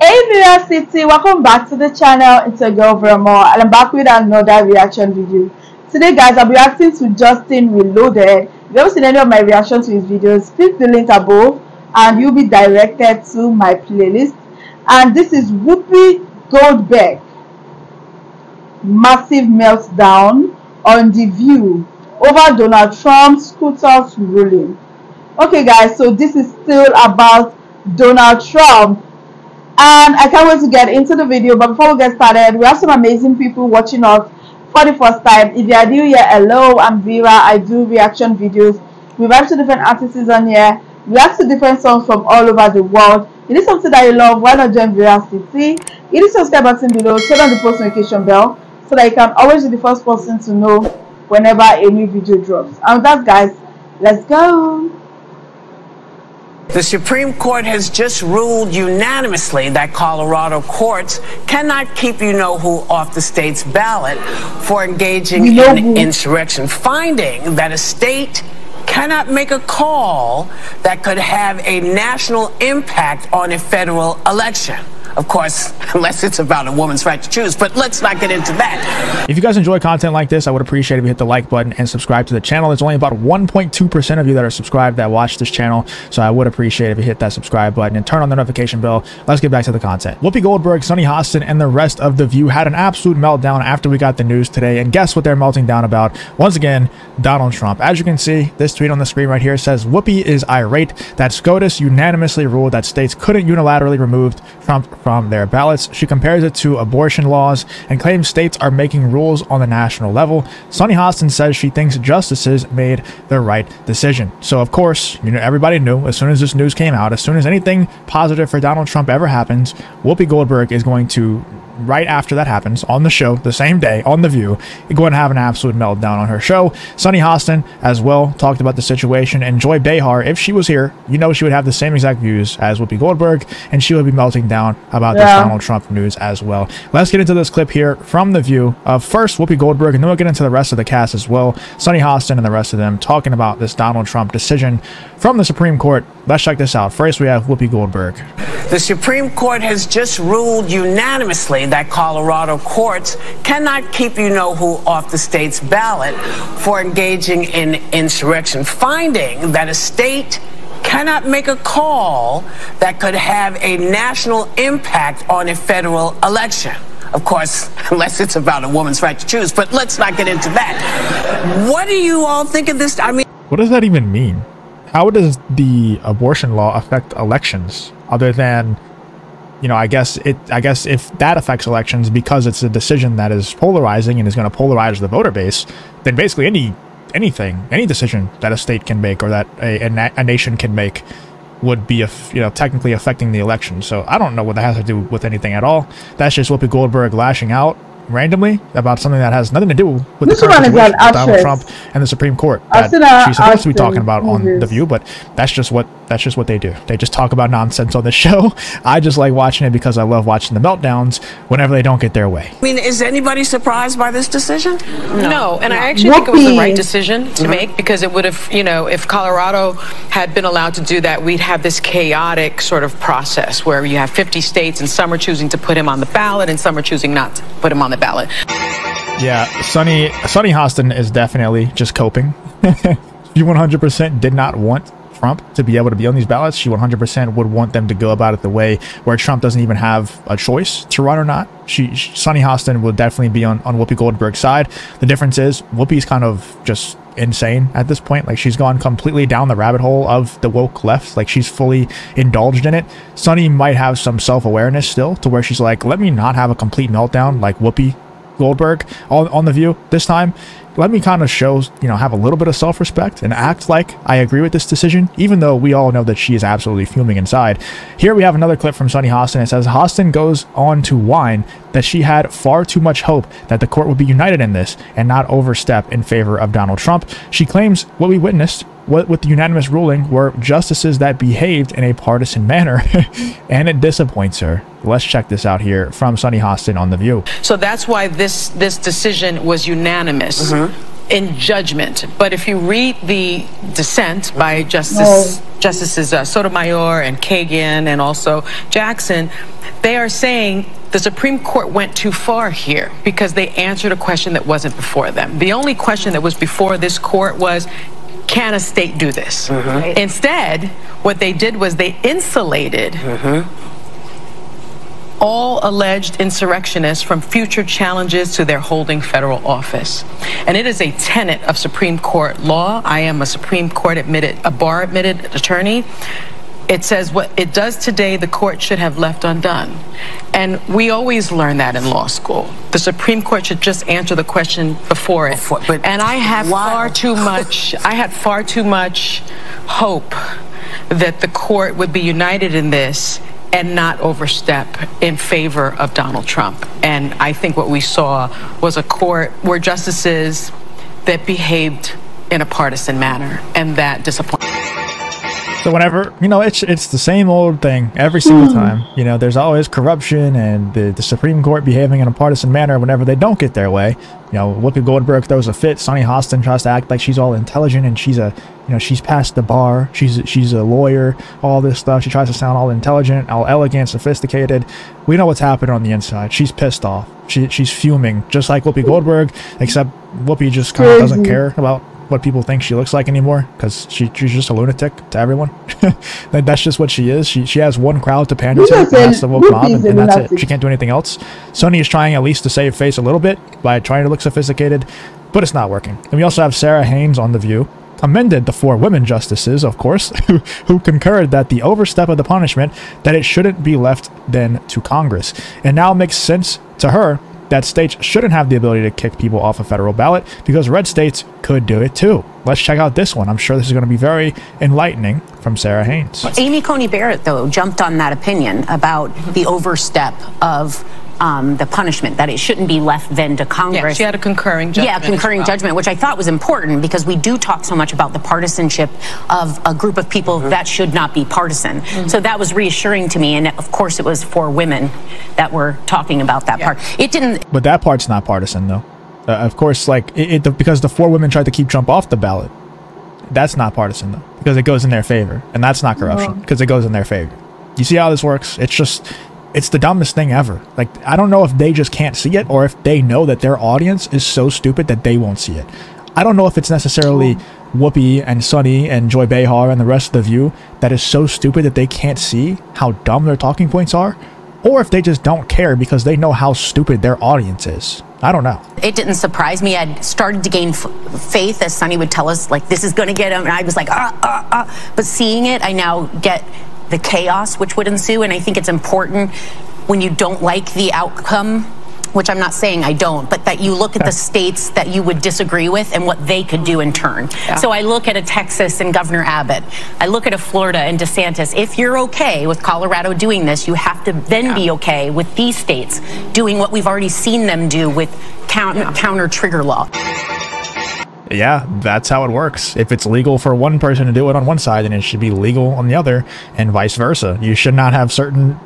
Hey New York City, welcome back to the channel. It's a girl Vermore and I'm back with another reaction video. Today guys, I'll be reacting to Justin Reloaded. If you haven't seen any of my reactions to his videos, click the link above and you'll be directed to my playlist. And this is Whoopi Goldberg, massive meltdown on The View over Donald Trump's SCOTUS ruling. Okay guys, so this is still about Donald Trump. And I can't wait to get into the video, but before we get started, we have some amazing people watching us for the first time. If you are new here, hello, I'm Vera. I do reaction videos. We react to different artists on here. We react to different songs from all over the world. If it is something that you love, why not join Vera City? Hit the subscribe button below, turn on the post notification bell so that you can always be the first person to know whenever a new video drops. And with that guys, let's go. The Supreme Court has just ruled unanimously that Colorado courts cannot keep you-know-who off the state's ballot for engaging in insurrection, finding that a state cannot make a call that could have a national impact on a federal election. Of course, unless it's about a woman's right to choose, but let's not get into that. If you guys enjoy content like this, I would appreciate if you hit the like button and subscribe to the channel. There's only about 1.2% of you that are subscribed that watch this channel, so I would appreciate if you hit that subscribe button and turn on the notification bell. Let's get back to the content. Whoopi Goldberg, Sunny Hostin, and the rest of The View had an absolute meltdown after we got the news today, and guess what they're melting down about? Once again, Donald Trump. As you can see, this tweet on the screen right here says, Whoopi is irate that SCOTUS unanimously ruled that states couldn't unilaterally remove Trump from their ballots. She compares it to abortion laws and claims states are making rules on the national level. Sunny Hostin says she thinks justices made the right decision. So of course, you know, everybody knew as soon as this news came out, as soon as anything positive for Donald Trump ever happens, Whoopi Goldberg is going to, right after that happens, on the show, the same day, on The View, going to have an absolute meltdown on her show. Sunny Hostin as well talked about the situation, and Joy Behar, if she was here, you know she would have the same exact views as Whoopi Goldberg, and she would be melting down about this Donald Trump news as well. Let's get into this clip here from The View of first Whoopi Goldberg, and then we'll get into the rest of the cast as well. Sunny Hostin and the rest of them talking about this Donald Trump decision from the Supreme Court. Let's check this out. First, we have Whoopi Goldberg. The Supreme Court has just ruled unanimously that Colorado courts cannot keep you-know-who off the state's ballot for engaging in insurrection, finding that a state cannot make a call that could have a national impact on a federal election. Of course, unless it's about a woman's right to choose, but let's not get into that. What do you all think of this? I mean, what does that even mean? How does the abortion law affect elections other than, you know, I guess if that affects elections because it's a decision that is polarizing and is going to polarize the voter base, then basically any decision that a state can make or that a nation can make would be, you know, technically affecting the election. So I don't know what that has to do with anything at all. That's just Whoopi Goldberg lashing out randomly about something that has nothing to do with the current situation with Donald Trump and the Supreme Court that she's supposed to be talking about on The View, but that's just what they do. They just talk about nonsense on the show. I just like watching it because I love watching the meltdowns whenever they don't get their way. I mean, is anybody surprised by this decision? No, and I actually think it was the right decision to make, because it would have, you know, if Colorado had been allowed to do that, we'd have this chaotic sort of process where you have 50 states and some are choosing to put him on the ballot and some are choosing not to put him on the ballot. Yeah, Sunny Hostin is definitely just coping. She 100% did not want Trump to be able to be on these ballots. She 100% would want them to go about it the way where Trump doesn't even have a choice to run or not. Sunny Hostin will definitely be on Whoopi Goldberg's side. The difference is Whoopi's kind of just insane at this point. Like, she's gone completely down the rabbit hole of the woke left. Like, she's fully indulged in it. Sunny might have some self-awareness still to where she's like, let me not have a complete meltdown like Whoopi Goldberg on The View this time. Let me kind of show, you know, have a little bit of self-respect and act like I agree with this decision, even though we all know that she is absolutely fuming inside. Here we have another clip from Sunny Hostin. It says, Hostin goes on to whine that she had far too much hope that the court would be united in this and not overstep in favor of Donald Trump. She claims what we witnessed with the unanimous ruling were justices that behaved in a partisan manner, and it disappoints her. Let's check this out here from Sunny Hostin on The View. So that's why this decision was unanimous in judgment. But if you read the dissent by Justices Sotomayor and Kagan and also Jackson, They are saying the Supreme Court went too far here because they answered a question that wasn't before them. The only question that was before this court was, can a state do this? Instead, what they did was they insulated all alleged insurrectionists from future challenges to their holding federal office. And it is a tenet of Supreme Court law. I am a Supreme Court bar admitted attorney. It says what it does today, the court should have left undone. And we always learn that in law school. The Supreme Court should just answer the question before it. And I have far too much hope that the court would be united in this and not overstep in favor of Donald Trump. And I think what we saw was a court where justices that behaved in a partisan manner, and that disappointed. So whenever, you know, it's the same old thing every single time. You know, there's always corruption and the Supreme Court behaving in a partisan manner whenever they don't get their way. You know, Whoopi Goldberg throws a fit. Sunny Hostin tries to act like she's all intelligent and she's a, you know, she's past the bar. She's a lawyer, all this stuff. She tries to sound all intelligent, all elegant, sophisticated. We know what's happening on the inside. She's pissed off. She's fuming, just like Whoopi Goldberg, except Whoopi just kind of doesn't care about what people think she looks like anymore, because she's just a lunatic to everyone. That's just what she is. She has one crowd to pander to, and that's the woke mob, and that's it. She can't do anything else. Sunny is trying at least to save face a little bit by trying to look sophisticated, but it's not working. And we also have Sarah Haynes on The View, amended the 4 women justices, of course, who concurred that the overstep of the punishment, that it shouldn't be left then to Congress. And now it makes sense to her that states shouldn't have the ability to kick people off a federal ballot because red states could do it too. Let's check out this one. I'm sure this is going to be very enlightening from Sarah Haynes. Amy Coney Barrett, though, jumped on that opinion about the overstep of the punishment, that it shouldn't be left then to Congress. Yeah, she had a concurring judgment. Yeah, concurring judgment, which I thought was important because we do talk so much about the partisanship of a group of people that should not be partisan. So that was reassuring to me, and of course it was 4 women that were talking about that part. It didn't... But that part's not partisan, though. Of course, like, because the 4 women tried to keep Trump off the ballot, that's not partisan, though, because it goes in their favor. And that's not corruption, because it goes in their favor. You see how this works? It's just... it's the dumbest thing ever. Like, I don't know if they just can't see it or if they know that their audience is so stupid that they won't see it. I don't know if it's necessarily Whoopi and Sunny and Joy Behar and the rest of The View that is so stupid that they can't see how dumb their talking points are, or if they just don't care because they know how stupid their audience is. I don't know. It didn't surprise me. I'd started to gain faith, as Sunny would tell us, like, this is going to get him. And I was like, But seeing it, I now get the chaos which would ensue, and I think it's important when you don't like the outcome, which I'm not saying I don't, but that you look at the states that you would disagree with and what they could do in turn. So I look at a Texas and Governor Abbott. I look at a Florida and DeSantis. If you're okay with Colorado doing this, you have to then be okay with these states doing what we've already seen them do with counter trigger law. Yeah, that's how it works. If it's legal for one person to do it on one side, then it should be legal on the other, and vice versa. You should not have certain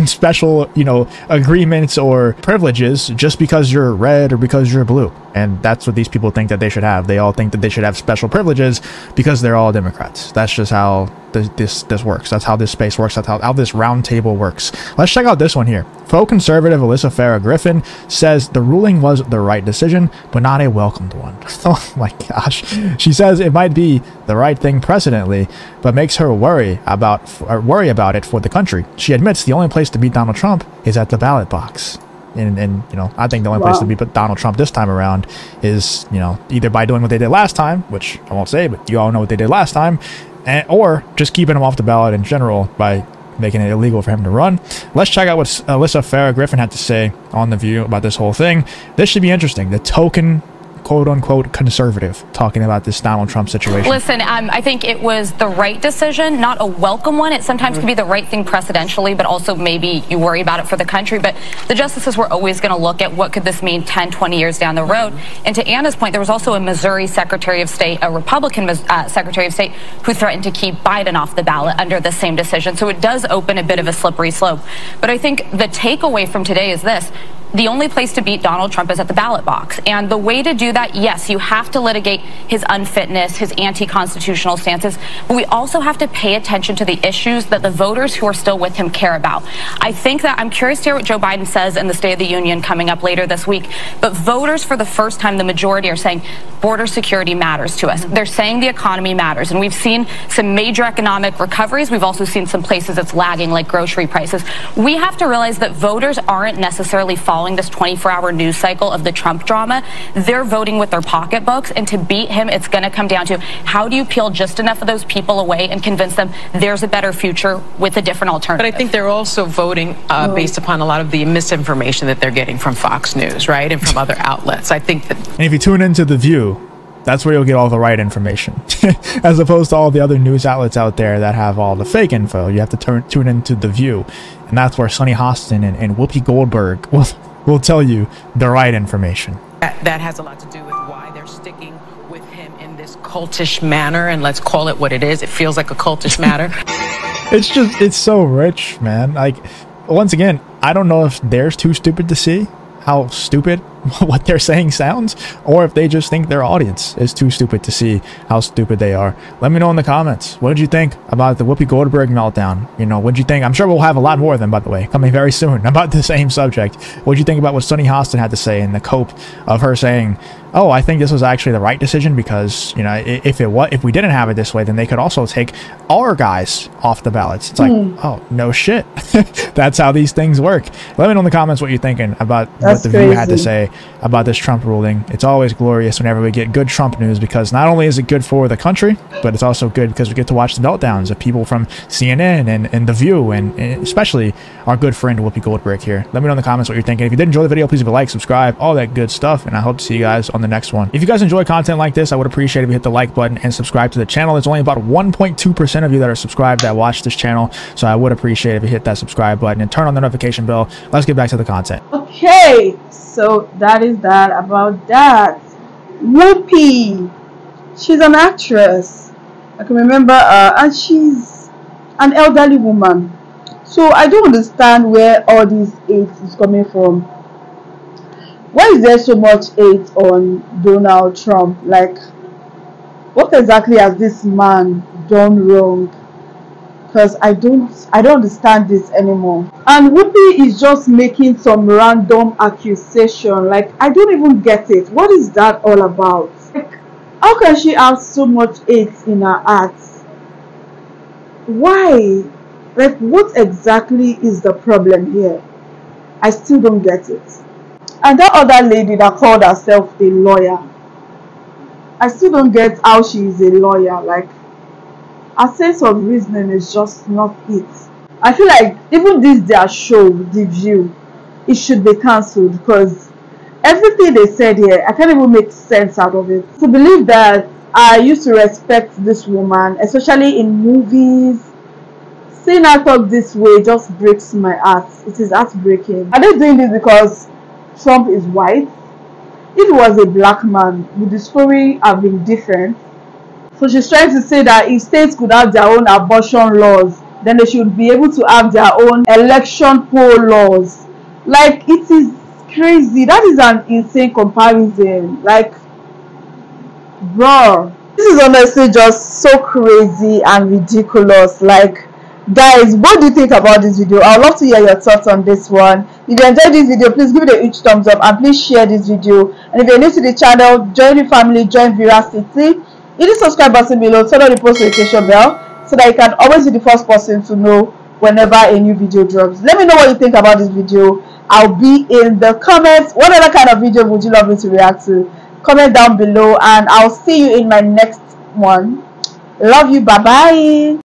special, you know, agreements or privileges just because you're red or because you're blue. And that's what these people think that they should have. They all think that they should have special privileges because they're all Democrats. That's just how this works. That's how this space works. That's how this round table works. Let's check out this one here. Faux conservative Alyssa Farah Griffin says the ruling was the right decision, but not a welcomed one. Oh my gosh. She says it might be the right thing precedently, but makes her worry about it for the country. She admits the only place to beat Donald Trump is at the ballot box. And you know, I think the only place to beat Donald Trump this time around is, you know, either by doing what they did last time, which I won't say, but you all know what they did last time, or just keeping him off the ballot in general by making it illegal for him to run. Let's check out what Alyssa Farah Griffin had to say on The View about this whole thing. This should be interesting. The token quote-unquote conservative talking about this Donald Trump situation. Listen, I think it was the right decision, not a welcome one. It sometimes can be the right thing precedentially, but also maybe you worry about it for the country. But the justices were always going to look at what could this mean 10, 20 years down the road. And to Anna's point, there was also a Missouri Secretary of State, a Republican Secretary of State, who threatened to keep Biden off the ballot under the same decision. So it does open a bit of a slippery slope. But I think the takeaway from today is this. the only place to beat Donald Trump is at the ballot box. And the way to do that, yes, you have to litigate his unfitness, his anti-constitutional stances, but we also have to pay attention to the issues that the voters who are still with him care about. I think that I'm curious to hear what Joe Biden says in the State of the Union coming up later this week, but voters for the first time, the majority are saying border security matters to us. They're saying the economy matters, and we've seen some major economic recoveries. We've also seen some places it's lagging, like grocery prices. We have to realize that voters aren't necessarily following this 24-hour news cycle of the Trump drama. They're voting with their pocketbooks, and to beat him, it's going to come down to how do you peel just enough of those people away and convince them there's a better future with a different alternative. But I think they're also voting based upon a lot of the misinformation that they're getting from Fox News, right, and from other outlets. I think that... And if you tune into The View, that's where you'll get all the right information, as opposed to all the other news outlets out there that have all the fake info. You have to tune into The View, and that's where Sunny Hostin and Whoopi Goldberg will tell you the right information. That has a lot to do with why they're sticking with him in this cultish manner, and let's call it what it is. It feels like a cultish matter. It's so rich, man. Like, once again, I don't know if they're too stupid to see how stupid what they're saying sounds, or if they just think their audience is too stupid to see how stupid they are. Let me know in the comments. What did you think about the Whoopi Goldberg meltdown? You know, what did you think? I'm sure we'll have a lot more of them, by the way, coming very soon about the same subject. What did you think about what Sunny Hostin had to say and the cope of her saying, oh, I think this was actually the right decision because, you know, if we didn't have it this way, then they could also take our guys off the ballots. It's like, oh, no shit. That's how these things work. Let me know in the comments what you're thinking about what The View had to say about this Trump ruling. It's always glorious whenever we get good Trump news, because not only is it good for the country, but it's also good because we get to watch the meltdowns of people from CNN and The View, and especially our good friend Whoopi Goldberg here. Let me know in the comments what you're thinking. If you did enjoy the video, please leave a like, subscribe, all that good stuff, and I hope to see you guys on the next one. If you guys enjoy content like this, I would appreciate if you hit the like button and subscribe to the channel. There's only about 1.2% of you that are subscribed that watch this channel, so I would appreciate if you hit that subscribe button and turn on the notification bell. Let's get back to the content. Okay, so that is that about that. Whoopi, she's an actress. I can remember, and she's an elderly woman. So I don't understand where all this hate is coming from. Why is there so much hate on Donald Trump? Like, what exactly has this man done wrong? Because I don't understand this anymore. And Whoopi is just making some random accusation. Like, I don't even get it. What is that all about? Like, how can she have so much hate in her heart? Why? Like, what exactly is the problem here? I still don't get it. And that other lady that called herself a lawyer, I still don't get how she is a lawyer. Like, her sense of reasoning is just not it. I feel like even this their show, The View, it should be cancelled, because everything they said here, I can't even make sense out of it. To believe that I used to respect this woman, especially in movies, seeing her talk this way just breaks my heart. It is heartbreaking. Are they doing this because Trump is white? If he was a black man, would the story have been different? So she's trying to say that if states could have their own abortion laws, then they should be able to have their own election poll laws. Like, it is crazy. That is an insane comparison. Like, bro, this is honestly just so crazy and ridiculous. Like, guys, what do you think about this video? I would love to hear your thoughts on this one. If you enjoyed this video, please give it a huge thumbs up and please share this video. And if you're new to the channel, join the family, join Veracity. Hit the subscribe button below, turn on the post notification bell so that you can always be the first person to know whenever a new video drops. Let me know what you think about this video. I'll be in the comments. What other kind of video would you love me to react to? Comment down below, and I'll see you in my next one. Love you. Bye bye.